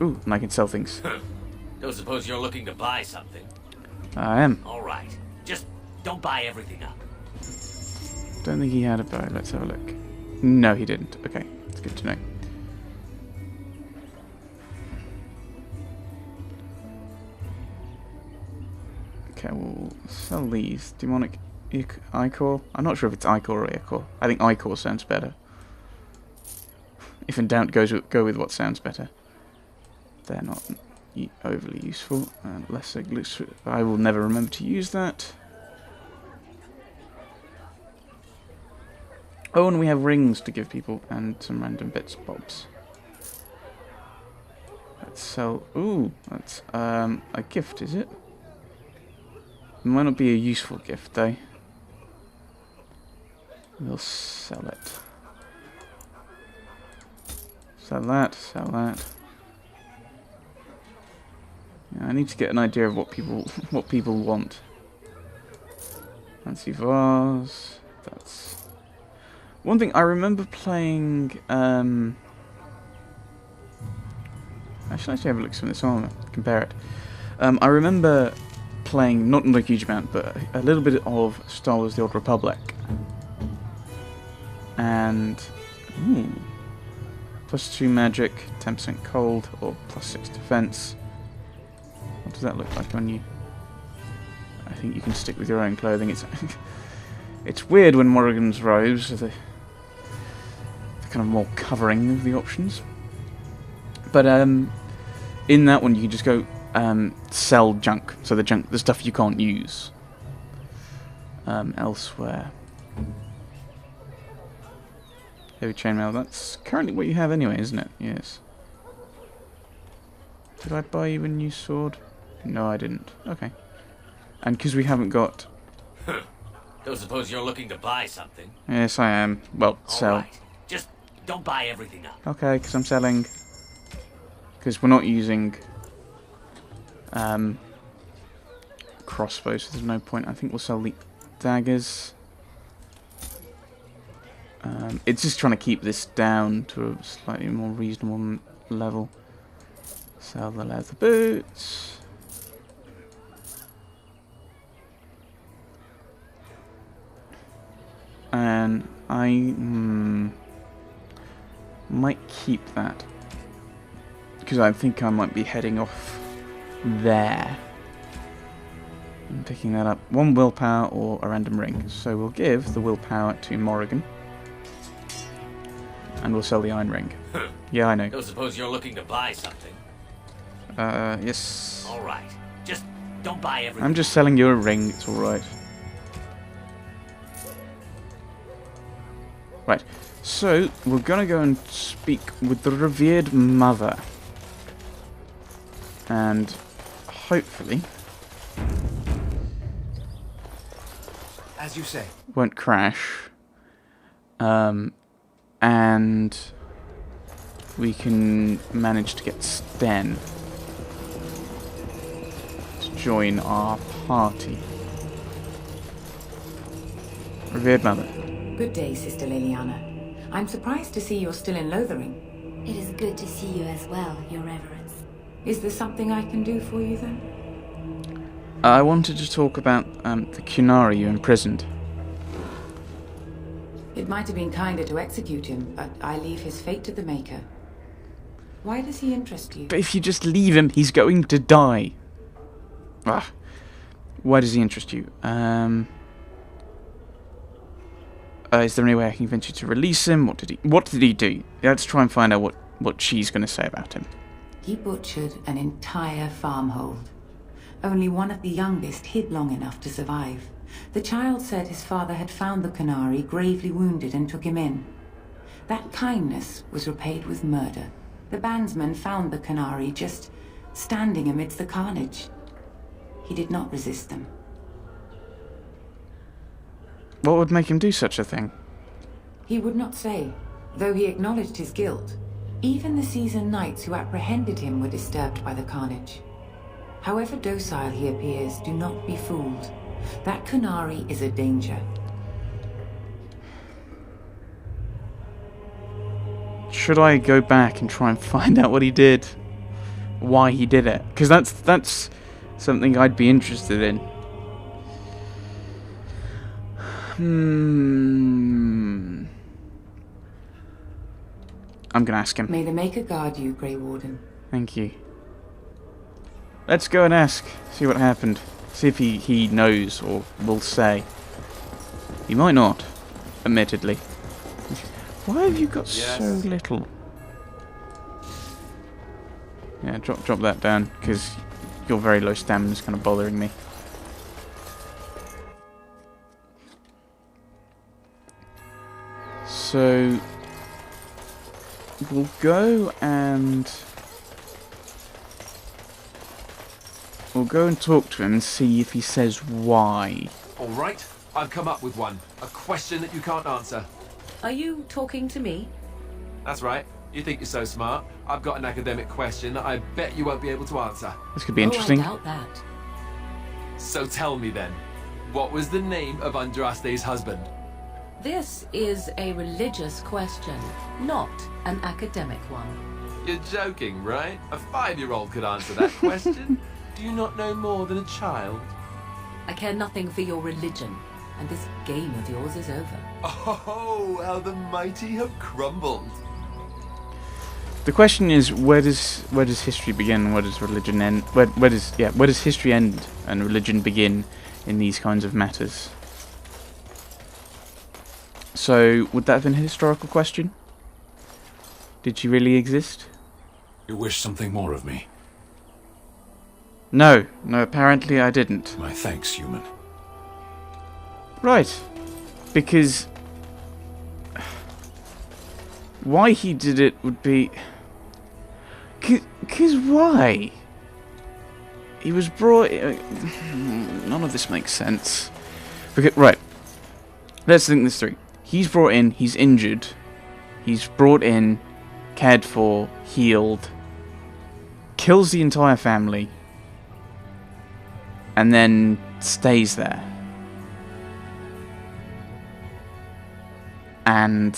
Ooh, and I can sell things. Don't suppose you're looking to buy something? I am. Alright. Just don't buy everything up. Don't think he had a bow. Let's have a look. No, he didn't. Okay, it's good to know. Okay, we'll sell these. Demonic Ichor. I'm not sure if it's Ichor or Ichor. I think Ichor sounds better. If in doubt, go with what sounds better. They're not overly useful. Lesser glue. I will never remember to use that. Oh, and we have rings to give people and some random bits and bobs. Let's sell. Ooh, that's a gift, is it? It might not be a useful gift, though. We'll sell it. Sell that, sell that. Yeah, I need to get an idea of what people want. Fancy vase. That's one thing I remember playing. Actually, let's have a look at some of this armor. Compare it. I remember playing not a huge amount, but a little bit of Star Wars: The Old Republic, and +2 magic, 10% cold, or +6 defense. What does that look like on you? I think you can stick with your own clothing. It's it's weird when Morrigan's robes are the kind of more covering of the options. But in that one, you can just go sell junk. So the stuff you can't use elsewhere. Heavy chainmail. That's currently what you have anyway, isn't it? Yes. Did I buy you a new sword? No, I didn't. Okay. And because we haven't got... Don't suppose you're looking to buy something? Yes, I am. Well, sell. Alright. Just don't buy everything up. Okay, because I'm selling. Because we're not using crossbows, so there's no point. I think we'll sell the daggers. It's just trying to keep this down to a slightly more reasonable level. Sell the leather boots. And I might keep that. Because I think I might be heading off there. I'm picking that up. 1 willpower or a random ring. So we'll give the willpower to Morrigan. And we'll sell the iron ring. Yeah, I know. Don't suppose you're looking to buy something? Yes. Alright. Just don't buy everything. I'm just selling you a ring, it's alright. Right. So, we're gonna go and speak with the revered mother. And hopefully... as you say. Won't crash. And we can manage to get Sten to join our party. Revered mother. Good day, Sister Liliana. I'm surprised to see you're still in Lothering. It is good to see you as well, Your Reverence. Is there something I can do for you, then? I wanted to talk about the Kunari you imprisoned. It might have been kinder to execute him, but I leave his fate to the Maker. Why does he interest you? But if you just leave him, he's going to die. Ugh. Why does he interest you? Is there any way I can convince you to release him? What did he do? Let's try and find out what she's going to say about him. He butchered an entire farmhold. Only one of the youngest hid long enough to survive. The child said his father had found the Kunari gravely wounded and took him in. That kindness was repaid with murder. The bandsman found the Kunari just standing amidst the carnage. He did not resist them. What would make him do such a thing? He would not say, though he acknowledged his guilt. Even the seasoned knights who apprehended him were disturbed by the carnage. However docile he appears, do not be fooled. That Kunari is a danger. Should I go back and try and find out what he did? why he did it, because that's something I'd be interested in. I'm gonna ask him. May the Maker guard you, Grey Warden. Thank you. Let's go and ask. See what happened. See if he knows or will say. He might not, admittedly. Why have you got so little? Yeah, drop that down, because your very low stamina is kind of bothering me. So we'll go and talk to him and see if he says why. All right, I've come up with one. A question that you can't answer. Are you talking to me? That's right. You think you're so smart. I've got an academic question that I bet you won't be able to answer. This could be interesting. Oh, I doubt that. So tell me then, what was the name of Andraste's husband? This is a religious question, not an academic one. You're joking, right? A 5-year-old could answer that question. Do you not know more than a child? I care nothing for your religion, and this game of yours is over. Oh, how the mighty have crumbled. The question is, where does history begin? Where does religion end? Where does history end and religion begin in these kinds of matters? So, would that have been a historical question? Did she really exist? You wish something more of me? No, apparently I didn't. My thanks, human. Right, because why he did it would be... Because why? He was brought... None of this makes sense. Because, right, let's think this through. He's brought in, he's injured, he's brought in, cared for, healed, kills the entire family, and then stays there. And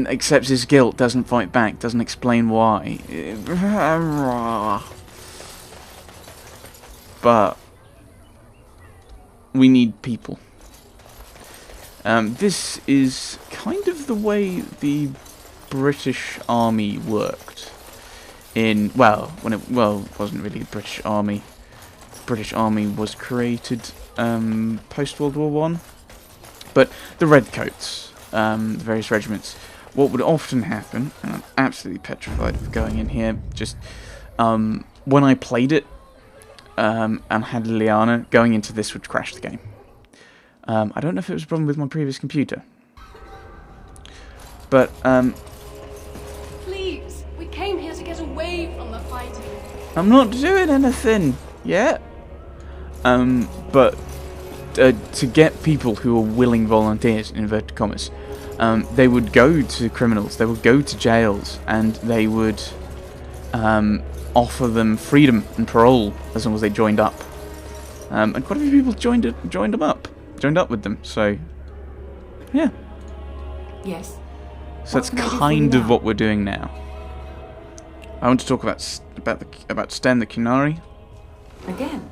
accepts his guilt, doesn't fight back, doesn't explain why. But we need people. This is kind of the way the British Army worked. It wasn't really the British Army. The British Army was created post World War I. But the Redcoats, the various regiments, what would often happen, and I'm absolutely petrified of going in here, just when I played it and had Liliana, going into this would crash the game. I don't know if it was a problem with my previous computer. But, Please, we came here to get away from the fighting. I'm not doing anything yet. But to get people who are willing volunteers, in inverted commas, they would go to criminals, they would go to jails, and they would offer them freedom and parole as long as they joined up. And quite a few people joined up with them. So, yeah. Yes. So that's kind of what we're doing now. I want to talk about Sten the Kunari. Again,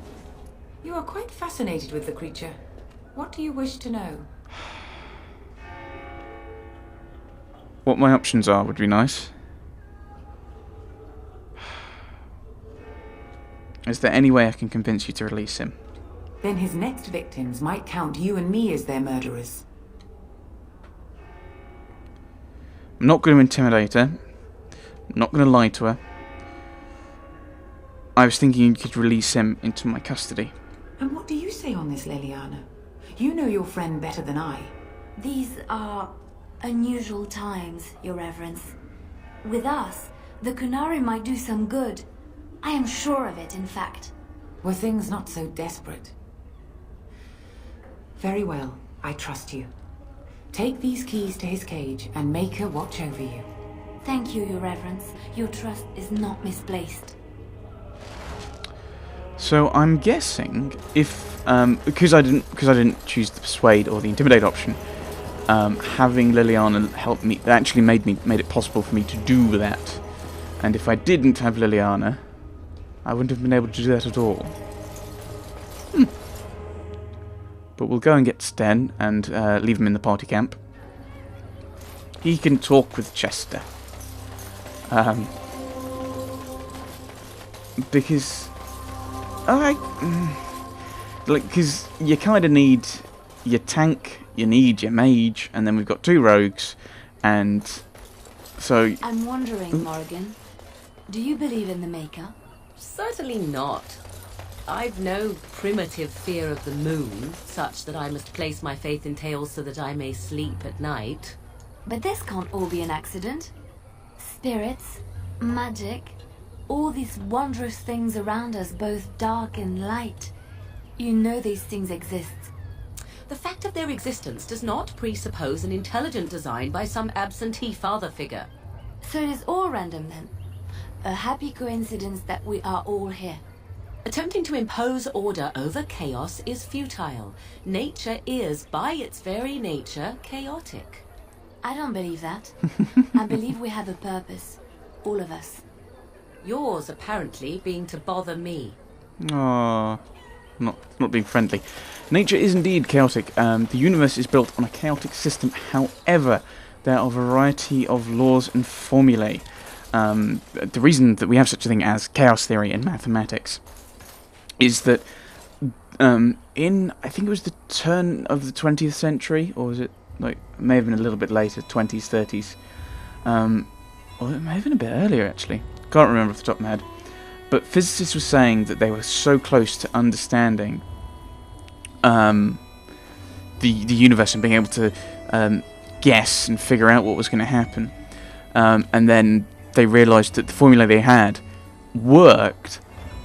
you are quite fascinated with the creature. What do you wish to know? What my options are would be nice. Is there any way I can convince you to release him? Then his next victims might count you and me as their murderers. I'm not going to intimidate her. I'm not going to lie to her. I was thinking you could release him into my custody. And what do you say on this, Liliana? You know your friend better than I. These are unusual times, Your Reverence. With us, the Kunari might do some good. I am sure of it, in fact. Were things not so desperate? Very well, I trust you. Take these keys to his cage and make her watch over you. Thank you, Your Reverence. Your trust is not misplaced. So I'm guessing if because I didn't choose the persuade or the intimidate option, having Liliana help me actually made it possible for me to do that. And if I didn't have Liliana, I wouldn't have been able to do that at all. But we'll go and get Sten and leave him in the party camp. He can talk with Chester. Because because you kind of need your tank, you need your mage, and then we've got 2 rogues, and so... I'm wondering, Morrigan, do you believe in the Maker? Certainly not. I've no primitive fear of the moon, such that I must place my faith in tales so that I may sleep at night. But this can't all be an accident. Spirits, magic, all these wondrous things around us, both dark and light. You know these things exist. The fact of their existence does not presuppose an intelligent design by some absentee father figure. So it is all random then. A happy coincidence that we are all here. Attempting to impose order over chaos is futile. Nature is, by its very nature, chaotic. I don't believe that. I believe we have a purpose. All of us. Yours, apparently, being to bother me. Aww. Not being friendly. Nature is indeed chaotic. The universe is built on a chaotic system. However, there are a variety of laws and formulae. The reason that we have such a thing as chaos theory in mathematics is that in, I think it was the turn of the 20th century, or was it, like, it may have been a little bit later, 20s, 30s, or it may have been a bit earlier, actually. Can't remember off the top of my head. But physicists were saying that they were so close to understanding the universe and being able to guess and figure out what was going to happen. And then they realised that the formula they had worked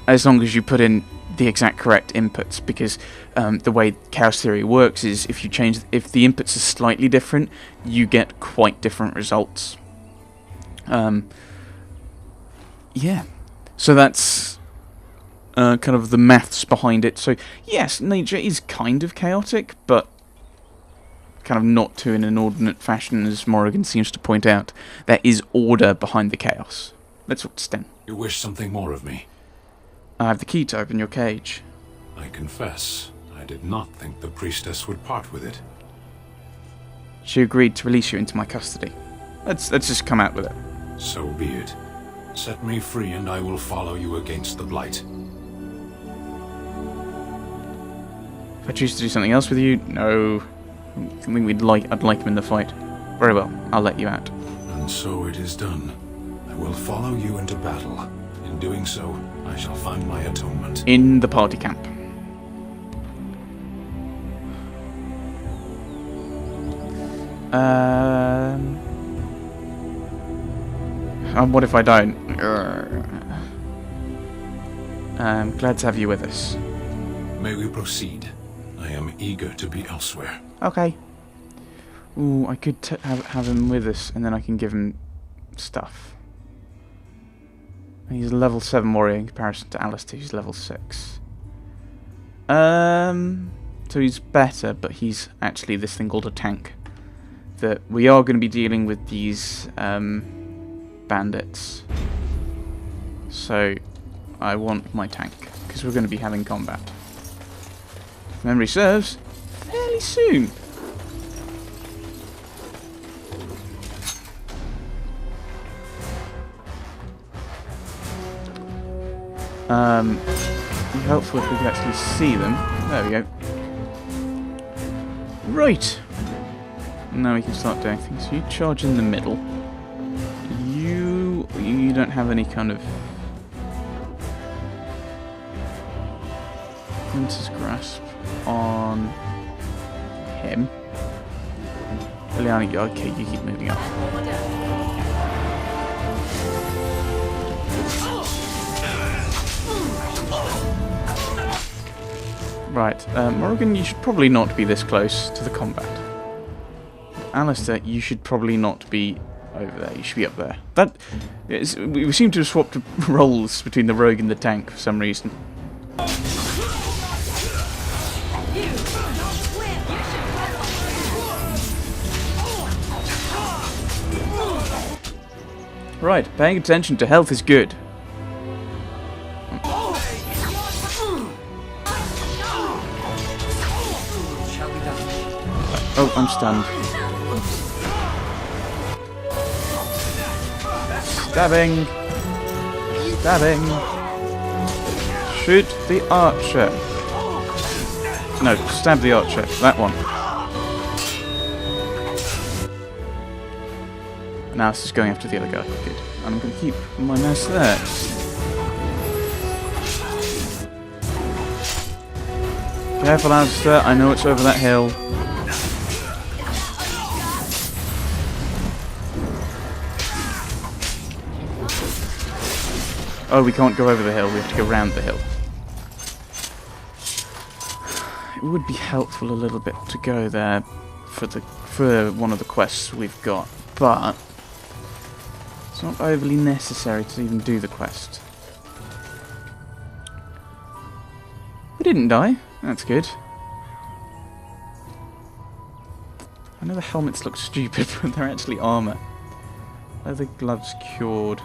as long as you put in the exact correct inputs, because the way chaos theory works is if the inputs are slightly different, you get quite different results. Yeah, so that's kind of the maths behind it. So yes, nature is kind of chaotic, but kind of not to an inordinate fashion, as Morrigan seems to point out. There is order behind the chaos. Let's talk to Sten. You wish something more of me? I have the key to open your cage. I confess, I did not think the priestess would part with it. She agreed to release you into my custody. Let's just come out with it. So be it. Set me free and I will follow you against the blight. If I choose to do something else with you, no. I think I'd like him in the fight. Very well, I'll let you out. And so it is done. I will follow you into battle. In doing so, I shall find my atonement. In the party camp. What if I don't? Glad to have you with us. May we proceed? I am eager to be elsewhere. Okay. Ooh, I could have him with us, and then I can give him stuff. He's a level 7 warrior in comparison to Alistair, who's level 6. So he's better, but he's actually this thing called a tank. That we are going to be dealing with these bandits. So I want my tank, because we're going to be having combat. If memory serves, fairly soon. Be helpful if we could actually see them. There we go. Right. Now we can start doing things. So you charge in the middle. You don't have any kind of Prince's grasp on him. Liliana, okay, you keep moving up. Right, Morrigan, you should probably not be this close to the combat. Alistair, you should probably not be over there. You should be up there. We seem to have swapped roles between the rogue and the tank for some reason. Right, paying attention to health is good. Oh, I'm stunned. Stabbing! Stabbing! Shoot the archer! No, stab the archer. That one. Now it's just going after the other guy. Good. And I'm going to keep my mouse there. Careful, Alistair. I know it's over that hill. Oh, we can't go over the hill. We have to go round the hill. It would be helpful a little bit to go there for one of the quests we've got, but it's not overly necessary to even do the quest. We didn't die. That's good. I know the helmets look stupid, but they're actually armour. Leather gloves cured.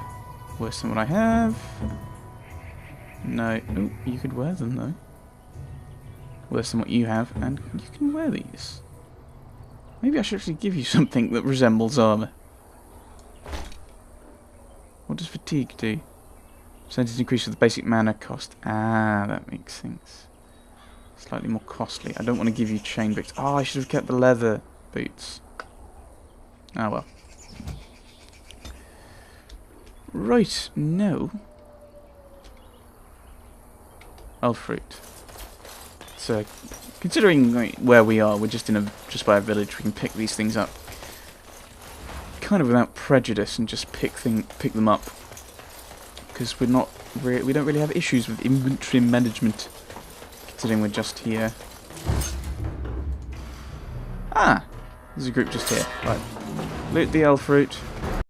Worse than what I have. No. Oh, you could wear them though. Worse than what you have, and you can wear these. Maybe I should actually give you something that resembles armour. What does fatigue do? Percentage increase with the basic mana cost. Ah, that makes things slightly more costly. I don't want to give you chain boots. Oh, I should have kept the leather boots. Ah well. Right, no. Fruit. So, considering where we are, we're just by a village. We can pick these things up, kind of without prejudice, and just pick them up, because we don't really have issues with inventory management, considering we're just here. Ah, there's a group just here. Right, loot the fruit.